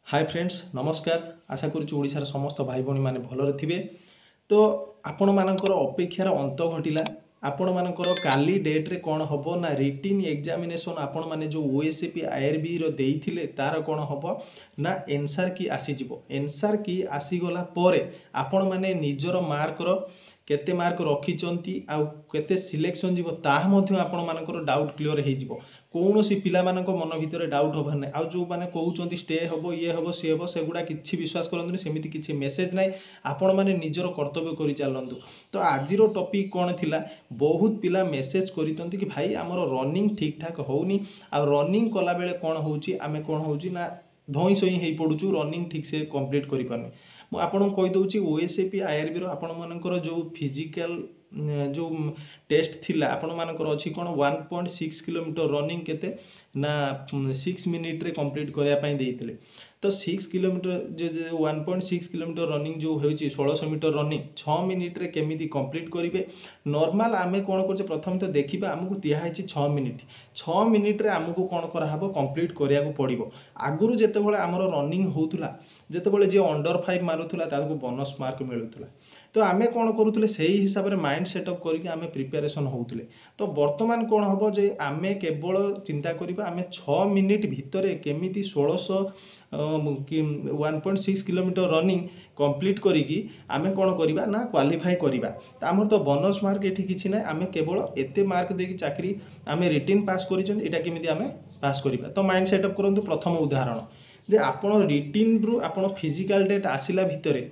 Hi friends नमस्कार। आशा करूँ समस्त भाई भौणी मैंने भलरे थे। तो आपण मानकर अपेक्षार अंत घटिला। आपण मानकर काली डेट रे कौन हम ना रिटिन एग्जामिनेशन आपण माने जो ओएसपी आईआरबी रो देइथिले तार कौन हम ना एनसार की आसीजिवो। एनसार की आसीगला परे आपण माने निजर मार्क रो केते मार्क रखिचंती आ केते सिलेक्शन जीवो ताहा मध्य आपण मानकर डाउट क्लियर हे जीवो। कौनसी पिला मानक मन भितर डाउट हबार ना आ जो माने कहउचंती स्टे हबो ये हबो से हबो सेगुडा किछि विश्वास करंतुनी। सेमिति किछि मेसेज नाही। आपण माने निजर कर्तव्य करि चालंतु। तो आजिर टॉपिक कौन थिला बहुत पिला मेसेज करितंती कि भाई आमर रनिंग ठीक ठाक होउनी आ रनिंग कला बेले कौन होउची आमे कौन होउची ना धई सई हेई पडुचु रनिंग ठीक से कंप्लीट करि पारनी। मु आपन कहि दउची ओएसपी आईआरबी रो आपण मानकर जो फिजिकल जो टेस्ट थिला आपण मानकर अछि कोन 1.6 किलोमीटर रनिंग केते ना 6 मिनिट रे कंप्लीट करिया पई देइथिले। तो 6 किलोमीटर जो 1.6 किलोमीटर रनिंग जो होची 1600 मीटर रनिंग 6 मिनिट रे केमिति कंप्लीट करिवे। नॉर्मल आमे कोन करछे प्रथम तो देखिबा हमकु दिया है 6 मिनिट। 6 मिनिट रे हमकु कोन करा हबो कंप्लीट करिया को पड़िबो। आगुरु जेते बेले हमर रनिंग होउतला जेते बेले जे अंडर 5 मारुतला ताको बोनस मार्क मिलुतला। तो आमे कौन करूँ से हिसाब से माइंड सेटअप करके आमे प्रिपेरेसन होउतले। तो वर्तमान कौन हम जे आमे केवल चिंता करिबा आमे 6 मिनिट भितर केमिति 1600 1.6 किलोमीटर रनिंग कंप्लीट करिकी आमे कौन करिबा ना क्वालिफाई करिबा। तो आमर तो बोनस मार्क एठी किछि ना आमे केवल एते मार्क देकी चाकरी आमे रिटिन पास करिछन एटा केमिति आमे पास करिबा। तो माइंड सेटअप करंतु। प्रथम उदाहरण जे आपण रिटिन रु आपण फिजिकल डेट आसिला भितरे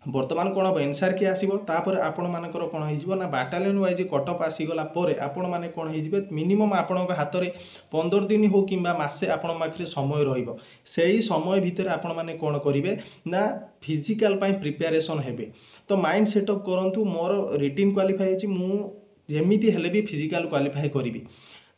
वर्तमान कौन हम एनसार की आसो तापर आपण मानकर कौन हो ना बाटालियन वाइज कटअप आसीगला आपण मैंने कौन हो मिनिमम आपण हाथ में 15 दिन हो कि मासे आपण पाखे समय रही समय भितर आपण मैंने कौन करेंगे ना फिजिकल प्रिपेरेसन हेबे। तो माइंड सेटअप करूँ मोर रिटिन क्वालिफाई होमती हेले भी फिजिकल क्वालिफाई करी।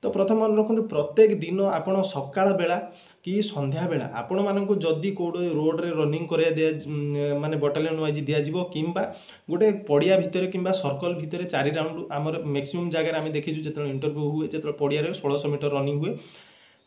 तो प्रथम मन रखु प्रत्येक दिन आपण सकाळ बेला कि संध्या बेला आपण मानक जदि कौटे रोड रे रनिंग करा दिया माने बटालियन वाइज दिज्व कि गोटे पड़िया भितर कि सर्कल भितर 4 राउंड आमर मैक्सिमम जगह आम देखीचु जो इंटरव्यू हुए जो पड़िया 1600 मीटर रनिंग हुए।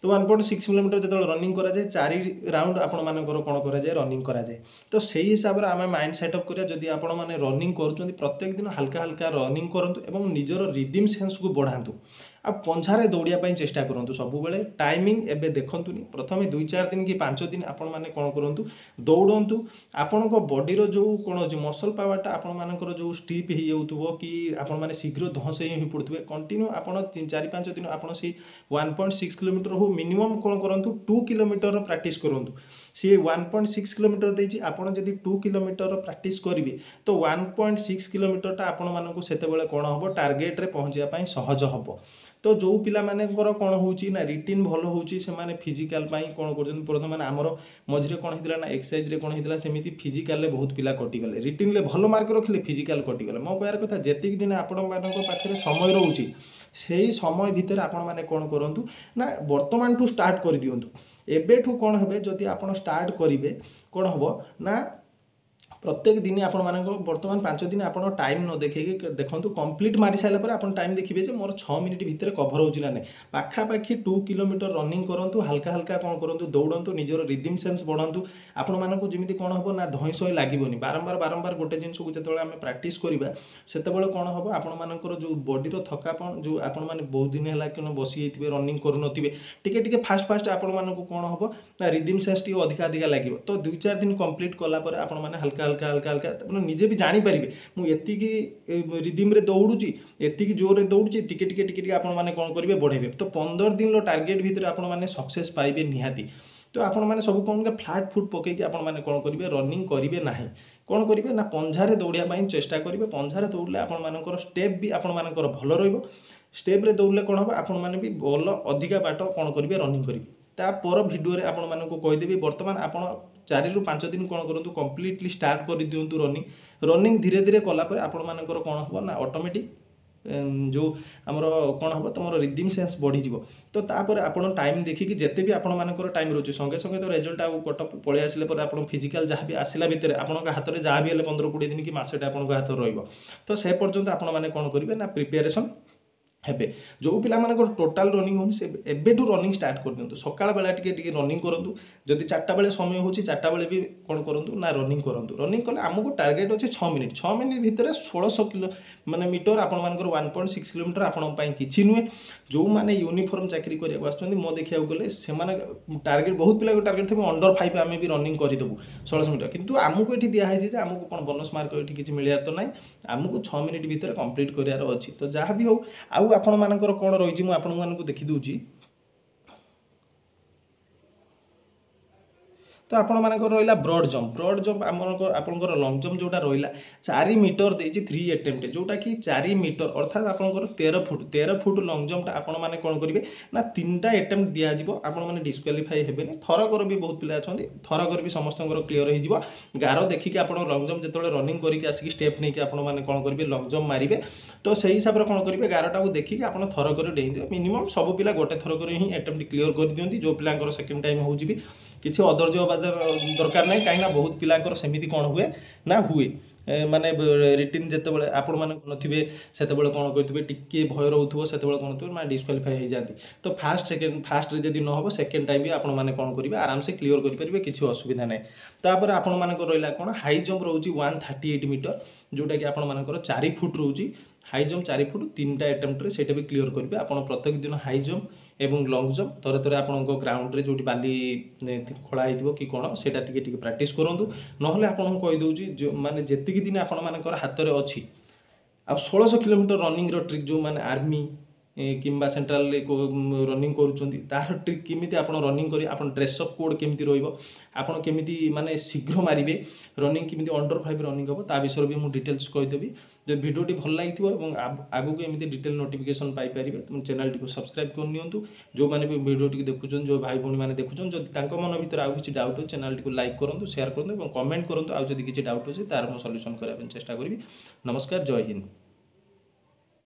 तो 1.6 किलोमीटर जो रनिंग कराए 4 राउंड आपण मानकर कौन कराए रनिंग कराए। तो सही हिसाब से आम माइंड सेटअप करा जदि आपण मैंने रनिंग कर प्रत्येक दिन हल्का हल्का रनिंग करूँ और निजर रिदम सेन्स को बढ़ातु आ पंझारे दौड़ापी चेष्टा करूँ। सब बेले टाइमिंग एबे देखंतुनी प्रथम 2-4 दिन कि 5 दिन आपण मैंने कौन करूँ दौड़ू आपण बॉडी जो कौन हो मसल पावरटा आपण मानकर जो स्टिप हो कि आपण मैंने शीघ्र धस ही पड़ुवे कंटिन्यू आपण 4-5 दिन आपण से 1.6 किलोमीटर हो मिनिमम कौन करूँ 2 किलोमीटर प्रैक्टिस करूँ। सी 1.6 किलोमीटर देती आपण जदि 2 किलोमीटर प्रैक्टिस करेंगे तो 1.6 किलोमीटर आपण मानक से कौन हम टार्गेट रे पहुँचापी सहज हम। तो जो पिला मानकर कौन होची ना रिटिन भल होची से माने फिजिकल पाई कौन कर प्रथम आमर मझे कौन होता ना एक्सरसाइज रे कौन होता सेमती फिजिकल बहुत पिला कटिगले रिटिन ले भल मार्क रखिले फिजिकल कटिगले। मो कहर कथा जेतिक दिन आपण मानक पाखरे समय रोची से समय भितर आपण माने कौन करूँ ना वर्तमान टू स्टार्ट कर दियंतु। एबेठू कौन हे जदि आपण स्टार्ट करेंगे कौन हम ना प्रत्येक दिन आपण मानक वर्तमान 5 दिन आपण टाइम न देखिए देखो कंप्लीट मारी सारा पर आपण टाइम देखिए मोर 6 मिनिट भितर कभर होची ना नहीं पाखापाखि 2 किलोमीटर रनिंग करूँ हल्का हल्का कौन करूँ दौड़ू निजर रिदम सेन्स बढ़ातु आपण मानक जमी कौन हम ना धई सई लगभग बारंबार बारंबार गोटे जिनस को जो आम प्राक्ट करवा से कौन हम आपण मानकर जो बॉडीर थकापन जो आपण मैंने बहुत दिन है कौन बसी रनिंग करुनथे टे फास्ट फास्ट आपण मानक कौन हम ना रिदम सेन्स टी अधिका अधिका लगे। तो 2-4 दिन कंप्लीट कलापर आपण मैंने हल्का हल्का हल्का हल्का निजे भी जानीपारे मुझे रिदम रे दौड़ूची एति जोर रे दौड़ूची टिके टिके टिके टिके आपण मैंने कौन करेंगे बढ़ेबे। तो 15 दिन टार्गेट भितर आपण मैंने सक्सेस पाइबे निहाती। तो आपण मैंने सब कौन फ्लाट फुट पकईकि आपण मैंने कौन करेंगे रनिंग करेंगे ना कौन करेंगे ना पंझारे दौड़ापी चेष्टा करेंगे। पंझारे दौड़ले आपण मानकर स्टेप भी आपण मानकर भल रहिबो। स्टेप रे दौड़ले कौन हम आपण मैंने भी भल अधिका बाट कौन करेंगे रनिंग करेंगे। तापर भिडियो रे आपण मानक कहीदेवी वर्तमान आपण 4-5 दिन कौन करूँ कम्प्लीटली स्टार्ट कर दिंतु रनिंग रनिंग धीरे धीरे कलापर आपण मानकर कौन हम ना ऑटोमेटिक जो आमर कौन हम तुम रिदम सेन्स बढ़ीज। तो तापर आपण टाइम देखिकी जिते भी आपण मानकर टाइम रोचे संगे संगे तो रिजल्ट आउ कटअप पलि आसिले पर आपण फिजिकल जहाँ भी आसला भितर आपण हाथ में जहाँ भी 15-20 दिन कि मासेटे आपण हाथ रहिबो। तो से पर्यंत आपण माने कौन करेंगे ना प्रिपेरेसन ହେବେ। ଯେଉଁ ପିଲାମାନଙ୍କର ଟୋଟାଲ୍ ରନିଂ ହେଉନି ସେ ଏବେଠୁ ରନିଂ ଷ୍ଟାର୍ଟ କରିଦିଅନ୍ତୁ। ସକାଳ ବେଳା ଟିକେ ରନିଂ କରନ୍ତୁ। ଯଦି 4ଟା ବେଳେ ସମୟ ହେଉଛି 4ଟା ବେଳେ ବି କ'ଣ କରନ୍ତୁ ନା ରନିଂ କରନ୍ତୁ। ରନିଂ କଲେ ଆମକୁ ଟାର୍ଗେଟ୍ ଅଛି 6 ମିନିଟ୍। 6 ମିନିଟ୍ ଭିତରେ 1600 କିଲୋ ମାନେ ମିଟର ଆପଣମାନଙ୍କର 1.6 କିଲୋମିଟର ଆପଣଙ୍କ ପାଇଁ କିଛି ନୁହେଁ। ଯେଉଁମାନେ ୟୁନିଫର୍ମ ଚାକିରି କରିବାକୁ ଆସୁଛନ୍ତି ମୋ ଦେଖିବାକୁ ଗଲେ ସେମାନେ ଟାର୍ଗେଟ୍ ବହୁତ ପିଲାଙ୍କ ଟାର୍ଗେଟ୍ ଥିବ ଅଣ୍ଡର 5 ଆମେ ବି ରନିଂ କରିଦେବୁ 1600 ମିଟର। କିନ୍ତୁ ଆମକୁ ଏଠି ଦିଆହେଇଛି ଯେ ଆମକୁ କ'ଣ ବୋନସ୍ ମାର୍କ ଏଠି କିଛି ମିଳିବାର ତ ନାହିଁ। ଆମକୁ 6 ମିନିଟ୍ ଭିତରେ କମ୍ପ୍ଲିଟ୍ କରିବାର ଅଛି। ତ ଯାହା ବି ହେଉ ଆଉ ଆପଣମାନଙ୍କର କ'ଣ ରହିଛି ମୁଁ ଆପଣମାନଙ୍କୁ ଦେଖିଦେଉଛି। ତ ଆପଣମାନଙ୍କର ରହିଲା ବ୍ରଡ୍ ଜମ୍ପ ଆପଣଙ୍କର ଲଙ୍ଗ୍ ଜମ୍ପ ଯେଉଁଟା ରହିଲା 4 ମିଟର ଦେଇଛି 3 ଆଟେମ୍ପ୍ଟ, ଯେଉଁଟାକି 4 ମିଟର ଅର୍ଥାତ୍ ଆପଣଙ୍କର 13 ଫୁଟ ଲଙ୍ଗ୍ ଜମ୍ପଟା ଆପଣମାନେ କ'ଣ କରିବେ ନା 3ଟା ଆଟେମ୍ପ୍ଟ ଦିଆଯିବ। ଆପଣମାନେ ଡିସ୍କ୍ୱାଲିଫାଏ ହେବେନି। ଥରକର ବି ବହୁତ ପିଲା ଅଛନ୍ତି, ଥରକର ବି ସମସ୍ତଙ୍କର କ୍ଲିୟର ହେଇଯିବ। ଗାର ଦେଖିକି ଆପଣ ଲଙ୍ଗ୍ ଜମ୍ପ ଯେତେବେଳେ ରନିଂ କରିକି ଆସିକି ଷ୍ଟେପ୍ ନେଇକି ଆପଣମାନେ କ'ଣ କରିବେ ଲଙ୍ଗ୍ ଜମ୍ପ ମାରିବେ। ତ ସେଇ ହିସାବରେ କ'ଣ କରିବେ ଗାରଟାକୁ ଦେଖିକି ଆପଣ ଥରକରେ ଡେଇଁଦେବେ। ମିନିମମ୍ ସବୁ ପିଲା ଗୋଟେ ଥରକରେ ହିଁ ଆଟେମ୍ପ୍ଟ କ୍ଲିୟର କରିଦିଅନ୍ତି। ଯେଉଁ ପିଲାଙ୍କର ସେକେଣ୍ଡ ଟାଇମ୍ ହେଉଛି ବି କିଛି ଅଧୈର୍ଯ୍ୟ ହେବା ଦରକାର ନାହିଁ। କାହିଁକିନା ବହୁତ ପିଲାଙ୍କର ସେମିତି କ'ଣ ହୁଏ ନା ହୁଏ ମାନେ ରିଟିନ୍ ଯେତେବେଳେ ଆପଣମାନେ ନଥିବେ ସେତେବେଳେ କ'ଣ କରିଥିବେ ଟିକେ ଭୟ ରହୁଥିବ, ସେତେବେଳେ କ'ଣ ଥିବ ମାନେ ଡିସ୍କ୍ୱାଲିଫାଏ ହେଇଯାନ୍ତି। ତ ଫାର୍ଷ୍ଟରେ ଯଦି ନ ହେବ ସେକେଣ୍ଡ ଟାଇମ୍ ବି ଆପଣମାନେ କ'ଣ କରିବେ ଆରାମସେ କ୍ଲିୟର କରିପାରିବେ, କିଛି ଅସୁବିଧା ନାହିଁ। ତାପରେ ଆପଣମାନଙ୍କର ରହିଲା କ'ଣ ହାଇ ଜମ୍ପ ରହୁଛି 138 ମିଟର, ଯେଉଁଟାକି ଆପଣମାନଙ୍କର 4 ଫୁଟ ରହୁଛି। ହାଇ ଜମ୍ପ 4 ଫୁଟ 3ଟା ଆଟେମ୍ପ୍ଟରେ ସେଇଟା ବି କ୍ଲିୟର କରିବେ। ଆପଣ ପ୍ରତ୍ୟେକ ଦିନ ହାଇ ଜମ୍ପ ଏବଂ ଲଙ୍ଗ୍ ଜମ୍ପ ଥରେ ଆପଣଙ୍କ ଗ୍ରାଉଣ୍ଡରେ ଯେଉଁଠି ବାଲି ଖୋଳା ହେଇଥିବ କି କ'ଣ ସେଇଟା ଟିକେ ପ୍ରାକ୍ଟିସ୍ କରନ୍ତୁ। ନହେଲେ ଆପଣଙ୍କୁ କହିଦେଉଛି ମାନେ ଯେତିକି ଦିନ ଆପଣମାନଙ୍କର ହାତରେ ଅଛି ଆଉ 1600 କିଲୋମିଟର ରନିଂର ଟ୍ରିକ୍ ଯେଉଁମାନେ ଆର୍ମି କିମ୍ବା ସେଣ୍ଟ୍ରାଲରେ ରନିଂ କରୁଛନ୍ତି ତାହାର ଟ୍ରିକ୍ କେମିତି ଆପଣ ରନିଂ କରିବେ, ଆପଣ ଡ୍ରେସ୍ଅପ୍ କୋଡ଼୍ କେମିତି ରହିବ, ଆପଣ କେମିତି ମାନେ ଶୀଘ୍ର ମାରିବେ, ରନିଂ କେମିତି ଅଣ୍ଡର 5 ରନିଂ ହେବ ତା ବିଷୟରେ ବି ମୁଁ ଡିଟେଲ୍ସ କହିଦେବି। ଯଦି ଭିଡ଼ିଓଟି ଭଲ ଲାଗିଥିବ ଏବଂ ଆଗକୁ ଏମିତି ଡିଟେଲ୍ ନୋଟିଫିକେସନ୍ ପାଇପାରିବେ ତେଣୁ ଚ୍ୟାନେଲଟିକୁ ସବସ୍କ୍ରାଇବ୍ କରିନିଅନ୍ତୁ। ଯେଉଁମାନେ ବି ଭିଡ଼ିଓଟିକୁ ଦେଖୁଛନ୍ତି, ଯେଉଁ ଭାଇ ଭଉଣୀମାନେ ଦେଖୁଛନ୍ତି, ଯଦି ତାଙ୍କ ମନ ଭିତରେ ଆଉ କିଛି ଡାଉଟ୍ ଅଛି ଚ୍ୟାନେଲଟିକୁ ଲାଇକ୍ କରନ୍ତୁ, ସେୟାର କରନ୍ତୁ ଏବଂ କମେଣ୍ଟ କରନ୍ତୁ। ଆଉ ଯଦି କିଛି ଡାଉଟ୍ ଅଛି ତାର ମୁଁ ସଲ୍ୟୁସନ୍ କରିବା ପାଇଁ ଚେଷ୍ଟା କରିବି। ନମସ୍କାର, ଜୟ ହିନ୍ଦ।